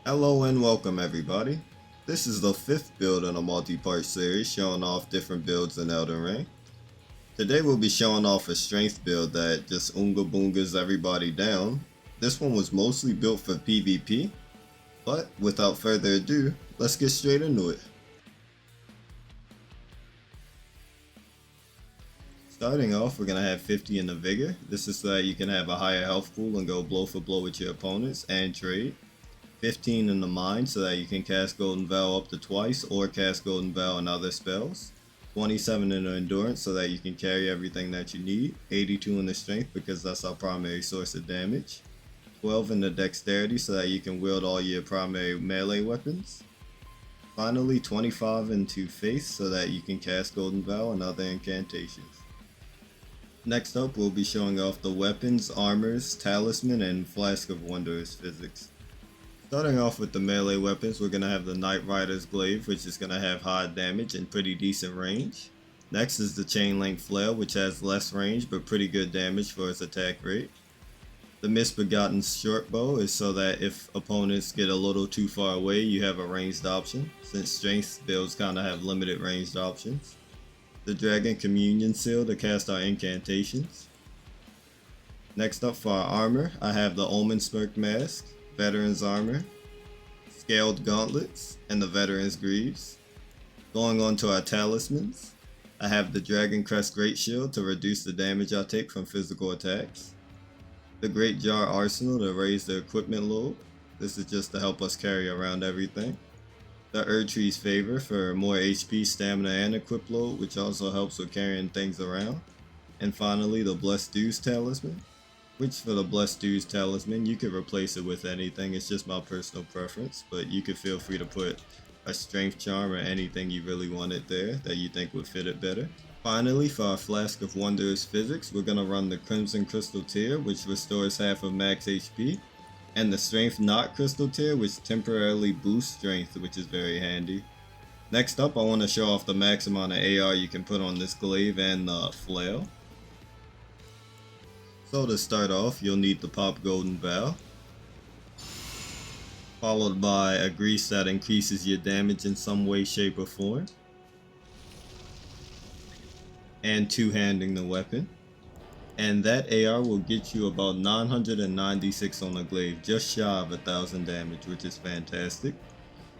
Hello and welcome everybody. This is the 5th build in a multi-part series showing off different builds in Elden Ring. Today we'll be showing off a strength build that just oonga boongas everybody down. This one was mostly built for PvP, but without further ado, let's get straight into it. Starting off, we're going to have 50 in the Vigor. This is so that you can have a higher health pool and go blow for blow with your opponents and trade. 15 in the Mind so that you can cast Golden Vow up to twice or cast Golden Vow on other spells. 27 in the Endurance so that you can carry everything that you need. 82 in the Strength because that's our primary source of damage. 12 in the Dexterity so that you can wield all your primary melee weapons. Finally, 25 into Faith so that you can cast Golden Vow and other incantations. Next up, we'll be showing off the weapons, armors, talisman, and Flask of Wondrous Physics. Starting off with the melee weapons, we're going to have the Knight Rider's Glaive, which is going to have high damage and pretty decent range. Next is the Chain Link Flail, which has less range but pretty good damage for its attack rate. The Misbegotten Short Bow is so that if opponents get a little too far away, you have a ranged option, since strength builds kind of have limited ranged options. The Dragon Communion Seal to cast our incantations. Next up for our armor, I have the Omen Smirk Mask, Veteran's Armor, Scaled Gauntlets, and the Veteran's Greaves. Going on to our talismans, I have the Dragon Crest Great Shield to reduce the damage I take from physical attacks. The Great Jar Arsenal to raise the equipment load. This is just to help us carry around everything. The Erdtree's Favor for more HP, stamina, and equip load, which also helps with carrying things around. And finally, the Blessed Dew's Talisman, which for the Blessed Dew's Talisman, you could replace it with anything. It's just my personal preference, but you could feel free to put a Strength Charm or anything you really wanted there that you think would fit it better. Finally, for our Flask of Wondrous Physics, we're going to run the Crimson Crystal Tear, which restores half of max HP. And the Strength Knot Crystal Tear, which temporarily boosts strength, which is very handy. Next up, I want to show off the max amount of AR you can put on this glaive and the flail. So to start off, you'll need the Pop Golden Vow, followed by a grease that increases your damage in some way, shape, or form, and two-handing the weapon. And that AR will get you about 996 on the glaive, just shy of 1000 damage, which is fantastic.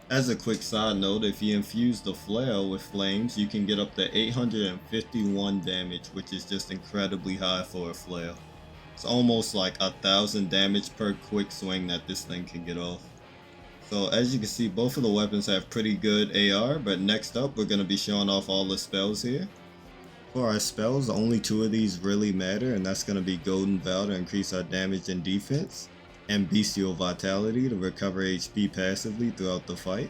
As a quick side note, if you infuse the flail with flames, you can get up to 851 damage, which is just incredibly high for a flail. It's almost like 1000 damage per quick swing that this thing can get off. So as you can see, both of the weapons have pretty good AR, but next up we're going to be showing off all the spells here. For our spells, only 2 of these really matter, and that's going to be Golden Vow to increase our damage and defense, and Bestial Vitality to recover HP passively throughout the fight.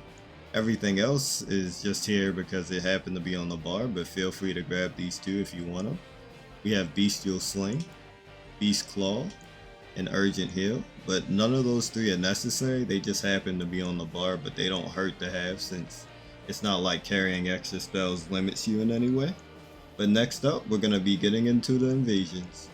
Everything else is just here because it happened to be on the bar, but feel free to grab these 2 if you want them. We have Bestial Sling, Beast Claw, and Urgent Heal, but none of those 3 are necessary. They just happen to be on the bar, but they don't hurt to have since it's not like carrying extra spells limits you in any way. But next up, we're going to be getting into the invasions.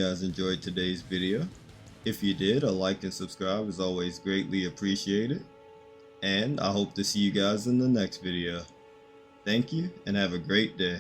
guys enjoyed today's video. If you did, a like and subscribe is always greatly appreciated. And I hope to see you guys in the next video. Thank you and have a great day.